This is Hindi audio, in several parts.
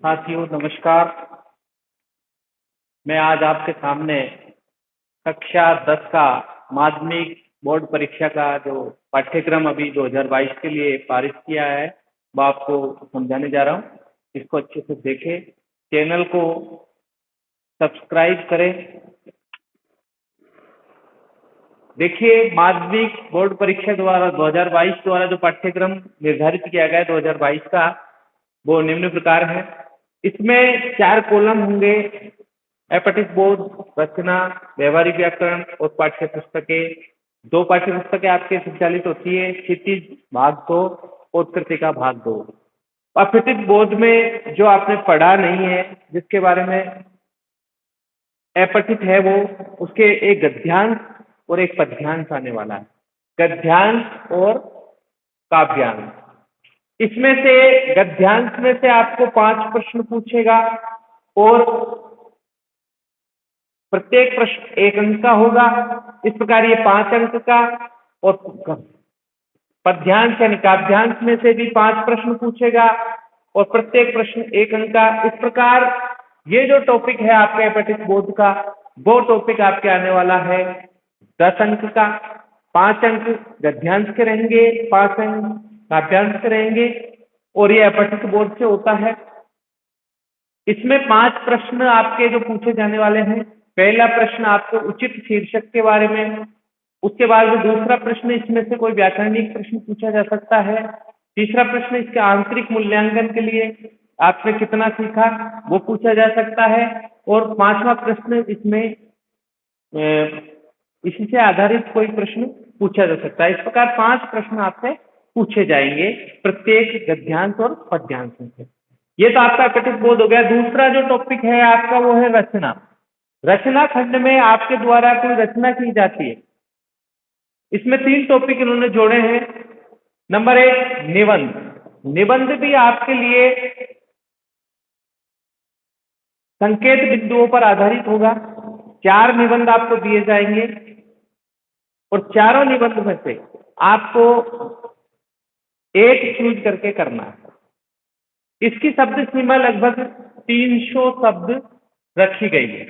साथियों नमस्कार। मैं आज आपके सामने कक्षा 10 का माध्यमिक बोर्ड परीक्षा का जो पाठ्यक्रम अभी 2022 के लिए पारित किया है वो आपको समझाने जा रहा हूँ। इसको अच्छे से देखें, चैनल को सब्सक्राइब करें। देखिए, माध्यमिक बोर्ड परीक्षा द्वारा 2022 द्वारा जो पाठ्यक्रम निर्धारित किया गया है 2022 का, वो निम्न प्रकार है। इसमें 4 कॉलम होंगे: एपैटिक बोध, रचना, व्यवहारिक व्याकरण और पाठ्य पुस्तकें। 2 पाठ्य पुस्तकें आपके संचालित होती है, क्षितिज भाग 2 और कृतिका भाग 2। एपैटिक बोध में जो आपने पढ़ा नहीं है, जिसके बारे में अपठित है, वो उसके एक गद्यांश और एक पद्यांश आने वाला है। गद्यांश और काव्यांश। इसमें से गद्यांश में से आपको 5 प्रश्न पूछेगा और प्रत्येक प्रश्न 1 अंक का होगा। इस प्रकार ये 5 अंक का, और पद्यांश यानी काव्यांश में से भी 5 प्रश्न पूछेगा और प्रत्येक प्रश्न 1 अंक का। इस प्रकार ये जो टॉपिक है आपके एपैटिक बोध का, वो टॉपिक आपके आने वाला है 10 अंक का। 5 अंक गद्यांश के रहेंगे, 5 अंक काव्यांश के रहेंगे, और ये एपैटिक बोध से होता है। इसमें 5 प्रश्न आपके जो पूछे जाने वाले हैं। पहला प्रश्न आपको उचित शीर्षक के बारे में, उसके बाद में दूसरा प्रश्न इसमें से कोई व्याकरणिक प्रश्न पूछा जा सकता है। तीसरा प्रश्न इसके आंतरिक मूल्यांकन के लिए आपने कितना सीखा वो पूछा जा सकता है। और 5वां प्रश्न इसमें इसी से आधारित कोई प्रश्न पूछा जा सकता है। इस प्रकार 5 प्रश्न आपसे पूछे जाएंगे प्रत्येक गद्यांश और पद्यांश से। ये तो आपका एपैटिक बोध हो गया। दूसरा जो टॉपिक है आपका वो है रचना। रचना खंड में आपके द्वारा कोई रचना की जाती है। इसमें 3 टॉपिक इन्होंने जोड़े हैं। नंबर 1 निबंध। निबंध भी आपके लिए संकेत बिंदुओं पर आधारित होगा। 4 निबंध आपको दिए जाएंगे और चारों निबंध में से आपको एक चूज करके करना है। इसकी शब्द सीमा लगभग 300 शब्द रखी गई है।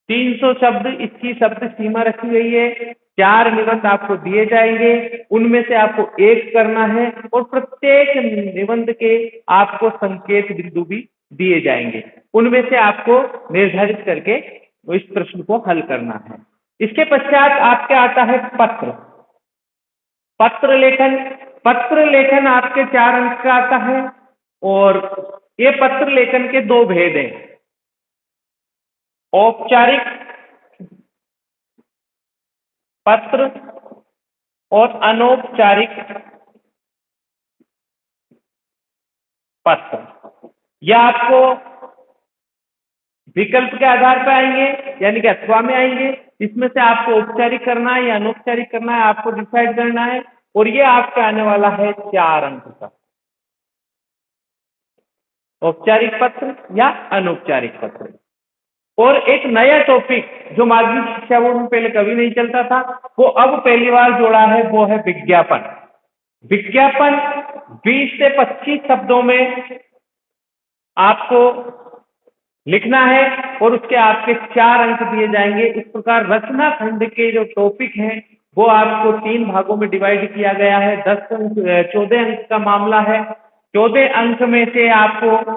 300 शब्द इसकी शब्द सीमा रखी गई है। 4 निबंध आपको दिए जाएंगे, उनमें से आपको एक करना है और प्रत्येक निबंध के आपको संकेत बिंदु भी दिए जाएंगे। उनमें से आपको निर्धारित करके इस प्रश्न को हल करना है। इसके पश्चात आपके आता है पत्र। पत्र लेखन। पत्र लेखन आपके 4 अंक का आता है और ये पत्र लेखन के 2 भेद हैं: औपचारिक पत्र और अनौपचारिक पत्र। यह आपको विकल्प के आधार पर आएंगे, यानी कि अथवा में आएंगे। इसमें से आपको औपचारिक करना है या अनौपचारिक करना है, आपको डिसाइड करना है। और ये आपके आने वाला है 4 अंक का, औपचारिक पत्र या अनौपचारिक पत्र। और एक नया टॉपिक जो माध्यमिक शिक्षा बोर्ड में पहले कभी नहीं चलता था, वो अब पहली बार जोड़ा है, वो है विज्ञापन। विज्ञापन 20 से 25 शब्दों में आपको लिखना है और उसके आपके 4 अंक दिए जाएंगे। इस प्रकार रचना खंड के जो टॉपिक हैं वो आपको 3 भागों में डिवाइड किया गया है। 10 अंक 14 अंक का मामला है। 14 अंक में से आपको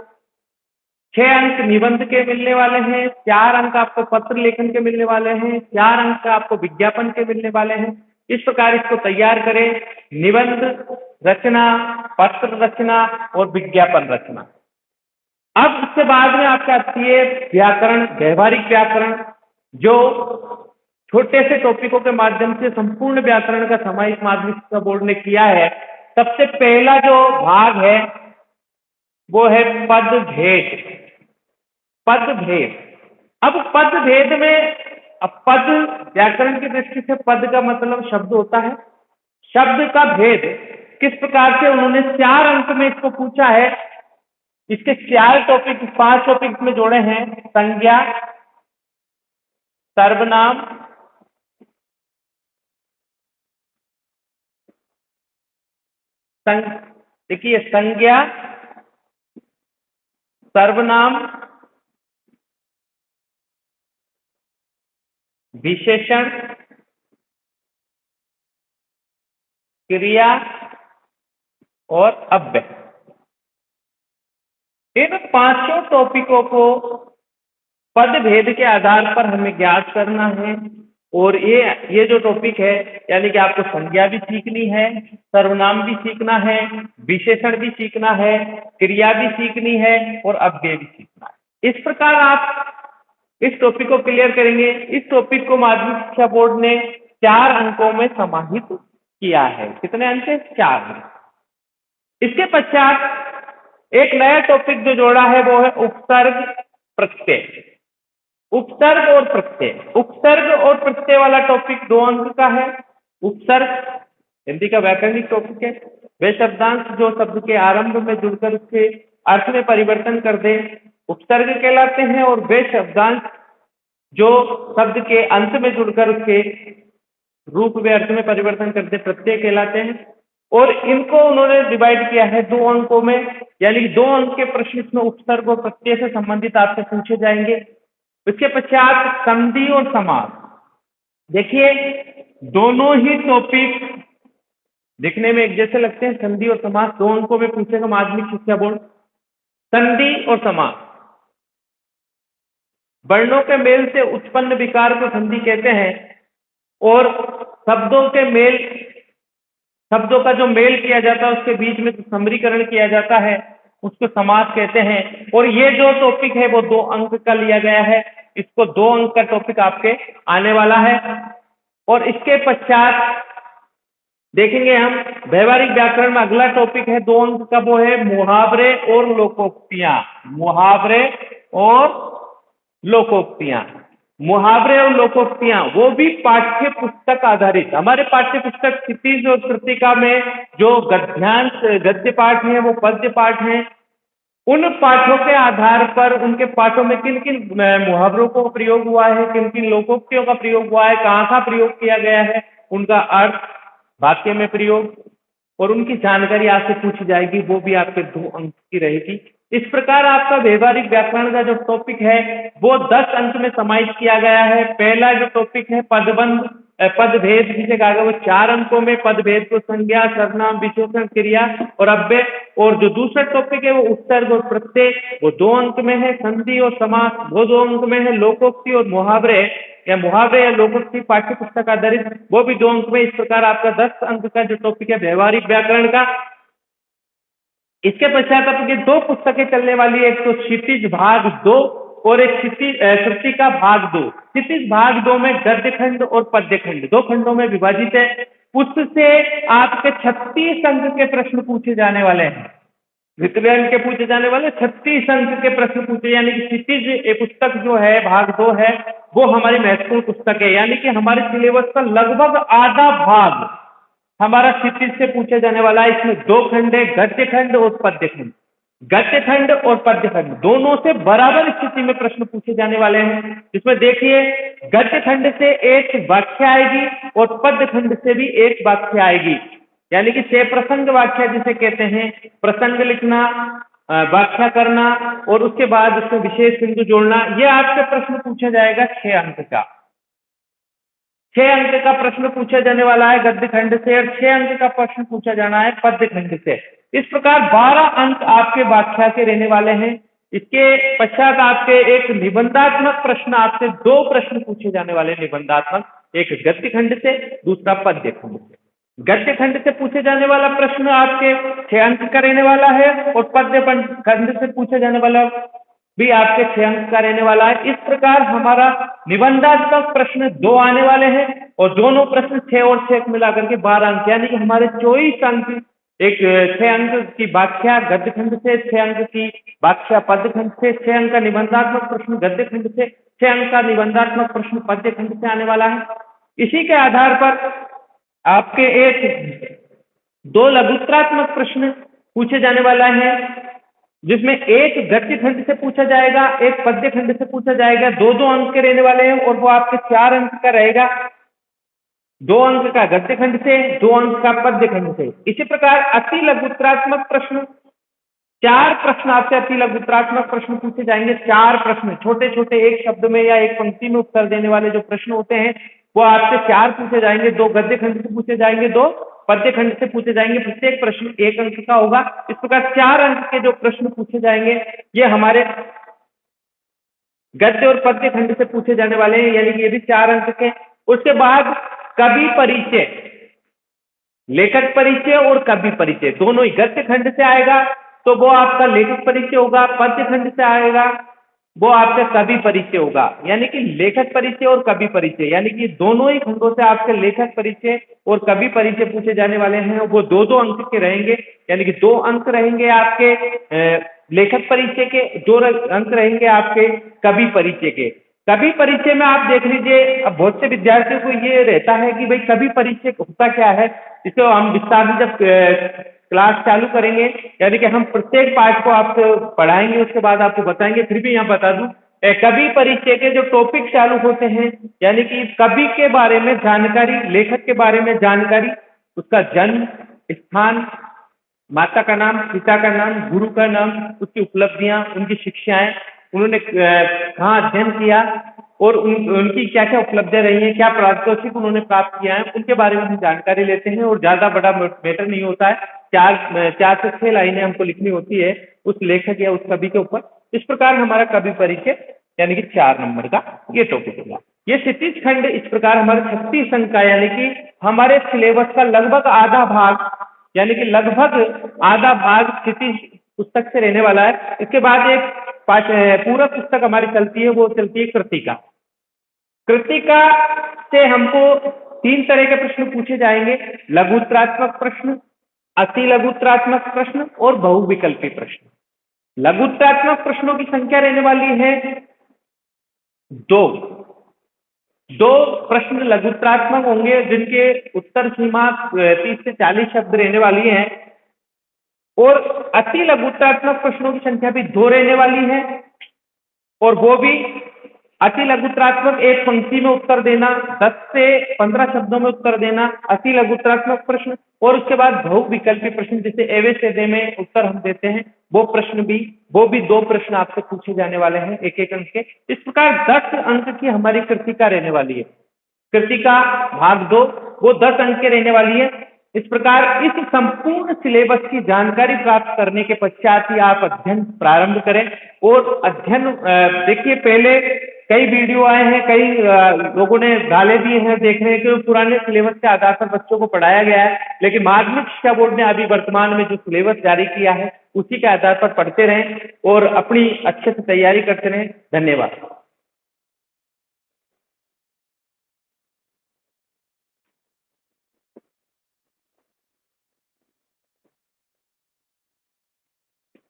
6 अंक निबंध के मिलने वाले हैं, 4 अंक आपको पत्र लेखन के मिलने वाले हैं, 4 अंक आपको विज्ञापन के मिलने वाले हैं। इस प्रकार इसको तैयार करें: निबंध रचना, पत्र रचना और विज्ञापन रचना। अब इसके बाद में आपका आती है व्याकरण, व्यवहारिक व्याकरण, जो छोटे से टॉपिकों के माध्यम से संपूर्ण व्याकरण का सामायिक माध्यमिक शिक्षा बोर्ड ने किया है। सबसे पहला जो भाग है वो है पद भेद। पद भेद। अब पद भेद में, अब पद व्याकरण की दृष्टि से पद का मतलब शब्द होता है। शब्द का भेद किस प्रकार से उन्होंने 4 अंक में इसको पूछा है। इसके 4 टॉपिक, 5 टॉपिक में जोड़े हैं: संज्ञा, सर्वनाम, देखिए संज्ञा, सर्वनाम, विशेषण, क्रिया और अव्यय। इन पांचों टॉपिकों को पद भेद के आधार पर हमें ज्ञात करना है। और ये जो टॉपिक है, यानी कि आपको संज्ञा भी सीखनी है, सर्वनाम भी सीखना है, विशेषण भी सीखना है, क्रिया भी सीखनी है और अव्यय भी सीखना है। इस प्रकार आप इस टॉपिक को क्लियर करेंगे। इस टॉपिक को माध्यमिक शिक्षा बोर्ड ने 4 अंकों में समाहित किया है। कितने अंक है? 4। इसके पश्चात एक नया टॉपिक जो जोड़ा है वो है उपसर्ग प्रत्यय। उपसर्ग और प्रत्यय, उपसर्ग और प्रत्यय वाला टॉपिक 2 अंक का है। उपसर्ग हिंदी का वैकरणिक टॉपिक है। वे शब्दांश जो शब्द के आरंभ में जुड़कर उसके अर्थ में परिवर्तन कर दे उपसर्ग कहलाते हैं, और वे शब्दांश जो शब्द के अंत में जुड़कर उसके रूप में अर्थ में परिवर्तन कर दे प्रत्यय कहलाते हैं। और इनको उन्होंने डिवाइड किया है 2 अंकों में, यानी 2 अंक के प्रश्न इसमें उपसर्ग और प्रत्यय से संबंधित आपसे पूछे जाएंगे। इसके पश्चात संधि और समास। देखिए, दोनों ही टॉपिक दिखने में एक जैसे लगते हैं। संधि और समास 2 अंकों में पूछेगा माध्यमिक शिक्षा बोर्ड। संधि और समास, वर्णों के मेल से उत्पन्न विकार को संधि कहते हैं, और शब्दों का जो मेल किया जाता है उसके बीच में समरीकरण किया जाता है उसको समास कहते हैं। और ये जो टॉपिक है वो 2 अंक का लिया गया है। इसको 2 अंक का टॉपिक आपके आने वाला है। और इसके पश्चात देखेंगे हम व्यवहारिक व्याकरण में अगला टॉपिक है 2 अंक का, वो है मुहावरे और लोकोक्तियां। मुहावरे और लोकोक्तियां, मुहावरे और लोकोक्तियां वो भी पाठ्य पुस्तक आधारित। हमारे पाठ्य पुस्तक क्षितिज और कृतिका में जो गद्यांश गद्य पाठ है वो पद्य पाठ है। उन पाठों के आधार पर उनके पाठों में किन किन मुहावरों का प्रयोग हुआ है, किन किन लोकोक्तियों का प्रयोग हुआ है, कहाँ प्रयोग किया गया है, उनका अर्थ, वाक्य में प्रयोग और उनकी जानकारी आपसे पूछी जाएगी। वो भी आपके 2 अंक की रहेगी। इस प्रकार आपका व्यवहारिक व्याकरण का जो टॉपिक है वो 10 अंक में समाहित किया गया है। पहला जो टॉपिक है पदबंध, पदभेद जिसे कहा गया, वो 4 अंकों में पदभेद को संज्ञा, सर्वनाम, विशेषण, क्रिया और अव्यय। और जो दूसरा टॉपिक है वो उपसर्ग और प्रत्यय, वो 2 अंक में है। संधि और समास वो 2 अंक में है। लोकोक्ति और मुहावरे या लोकोक्ति पाठ्य पुस्तक आधारित वो भी 2 अंक में। इस प्रकार आपका 10 अंक का जो टॉपिक है व्यवहारिक व्याकरण का। इसके पश्चात आपकी 2 पुस्तकें चलने वाली है, एक तो क्षितिज भाग 2 और एक कृतिका भाग 2। क्षितिज भाग 2 में गद्य खंड और पद्य खंड 2 खंडों में विभाजित है। उससे आपके 36 अंक के प्रश्न पूछे जाने वाले हैं। विकलन के पूछे जाने वाले 36 अंक के प्रश्न पूछे, यानी कि क्षितिज एक पुस्तक जो है भाग 2 है वो हमारी महत्वपूर्ण पुस्तक है। यानी कि हमारे सिलेबस का लगभग आधा भाग हमारा क्षितिज से पूछा जाने वाला है। इसमें 2 खंड है, गद्य खंड और पद्य खंड। गद्य खंड और पद्य खंड दोनों से बराबर स्थिति में प्रश्न पूछे जाने वाले हैं। जिसमें देखिए, गद्य खंड से एक वाक्य आएगी और पद्य खंड से भी एक वाक्य आएगी, यानी कि 6 प्रसंग वाक्य जिसे कहते हैं। प्रसंग लिखना, व्याख्या करना और उसके बाद उसमें विशेष बिंदु जोड़ना, यह आपसे प्रश्न पूछा जाएगा 6 अंक का। 6 अंक का प्रश्न पूछा जाने वाला है गद्य खंड से और 6 अंक का प्रश्न पूछा जाना है पद्य खंड से। इस प्रकार 12 अंक आपके व्याख्या के रहने वाले हैं। इसके पश्चात आपके एक निबंधात्मक प्रश्न, आपसे 2 प्रश्न पूछे जाने वाले निबंधात्मक, एक गद्य खंड से, दूसरा पद्य खंड से। गद्य खंड से पूछे जाने वाला प्रश्न आपके 6 अंक का रहने वाला है और पद्य खंड से पूछे जाने वाला भी आपके 6 अंक का रहने वाला है। इस प्रकार हमारा निबंधात्मक प्रश्न 2 आने वाले हैं और दोनों प्रश्न 6 और 6 मिलाकर के 12 अंक, यानी कि हमारे 24 अंक, एक 6 अंक की व्याख्या गद्य खंड से, 6 अंक की व्याख्या पद्य खंड से, 6 अंक का निबंधात्मक प्रश्न गद्य खंड से, 6 अंक का निबंधात्मक प्रश्न पद्य खंड से आने वाला है। इसी के आधार पर आपके एक 2 लघुत्तरात्मक प्रश्न पूछे जाने वाला है, जिसमें एक गद्य खंड से पूछा जाएगा, एक पद्य खंड से पूछा जाएगा। 2-2 अंक के रहने वाले हैं और वो आपके 4 अंक का रहेगा। 2 अंक का गद्य खंड से, 2 अंक का पद्य खंड से। इसी प्रकार अति लघुत्तरात्मक प्रश्न 4 प्रश्न आपसे अति लघुत्रात्मक प्रश्न पूछे जाएंगे। 4 प्रश्न छोटे छोटे, एक शब्द में या एक पंक्ति में उत्तर देने वाले जो प्रश्न होते हैं वो आपसे 4 पूछे जाएंगे। 2 गद्य खंड से पूछे जाएंगे, 2 पद्य खंड से पूछे जाएंगे। प्रत्येक प्रश्न 1 अंक का होगा। इस प्रकार 4 अंक के जो प्रश्न पूछे जाएंगे ये हमारे गद्य और पद्य खंड से पूछे जाने वाले हैं, यानी कि ये भी 4 अंक के। उसके बाद कवि परिचय, लेखक परिचय और कवि परिचय दोनों ही गद्य खंड से आएगा तो वो आपका लेखक परिचय होगा, पद्य खंड से आएगा वो आपका कवि परिचय होगा। यानी कि लेखक परिचय और कवि परिचय, यानी कि दोनों ही खंडों से आपके लेखक परिचय और कवि परिचय पूछे जाने वाले हैं। वो 2-2 अंक के रहेंगे, यानी कि 2 अंक रहेंगे आपके लेखक परिचय के, 2 अंक रहेंगे आपके कवि परिचय के। कवि परिचय में आप देख लीजिए, अब बहुत से विद्यार्थियों को ये रहता है कि भाई कवि परिचय होता क्या है। इसको हम विस्तार से जब क्लास चालू करेंगे, यानी कि हम प्रत्येक पाठ को आपको पढ़ाएंगे, उसके बाद आपको बताएंगे। फिर भी यहाँ बता दूं, कवि परिचय के जो टॉपिक चालू होते हैं, यानी कि कवि के बारे में जानकारी, लेखक के बारे में जानकारी, उसका जन्म स्थान, माता का नाम, पिता का नाम, गुरु का नाम, उसकी उपलब्धियां, उनकी शिक्षाएं, उन्होंने कहाँ अध्ययन किया और उनकी क्या क्या उपलब्धियां रही हैं, क्या पारितोषिक उन्होंने प्राप्त किया है, उनके बारे में हम जानकारी लेते हैं। और ज्यादा बड़ा मैटर नहीं होता है, 4 से 6 लाइनें हमको लिखनी होती है उस लेखक या उस कवि के ऊपर। इस प्रकार हमारा कवि परिचय यानी कि 4 नंबर का ये टॉपिक होगा। ये क्षितिज खंड इस प्रकार हमारे 36 अंक का, यानी कि हमारे सिलेबस का लगभग आधा भाग, यानी कि लगभग आधा भाग क्षितिज पुस्तक से रहने वाला है। इसके बाद एक पूरक पुस्तक हमारी चलती है, वो चलती है कृतिका। कृतिका से हमको 3 तरह के प्रश्न पूछे जाएंगे, लघुत्रात्मक प्रश्न, अति लघुत्रात्मक प्रश्न और बहुविकल्पी प्रश्न। लघुत्रात्मक प्रश्नों की संख्या रहने वाली है 2 प्रश्न लघुत्रात्मक होंगे जिनके उत्तर सीमा 30 से 40 शब्द रहने वाली है। और अति लघुत्रात्मक प्रश्नों की संख्या भी 2 रहने वाली है, और वो भी अति लघुत्रात्मक एक पंक्ति में उत्तर देना, 10 से 15 शब्दों में उत्तर देना, अति लघुत्रात्मक प्रश्न। और उसके बाद बहुविकल्पी प्रश्न, जिसे एवे सेवे में उत्तर हम देते हैं, वो भी 2 प्रश्न आपसे पूछे जाने वाले हैं, 1-1 अंक के। इस प्रकार 10 अंक की हमारी कृतिका रहने वाली है। कृतिका भाग 2 वो 10 अंक के रहने वाली है। इस प्रकार इस संपूर्ण सिलेबस की जानकारी प्राप्त करने के पश्चात ही आप अध्ययन प्रारंभ करें। और अध्ययन देखिए, पहले कई वीडियो आए हैं, कई लोगों ने गाले दिए हैं, देख रहे हैं कि पुराने सिलेबस के आधार पर बच्चों को पढ़ाया गया है, लेकिन माध्यमिक शिक्षा बोर्ड ने अभी वर्तमान में जो सिलेबस जारी किया है उसी के आधार पर पढ़ते रहें और अपनी अच्छे से तैयारी करते रहें। धन्यवाद।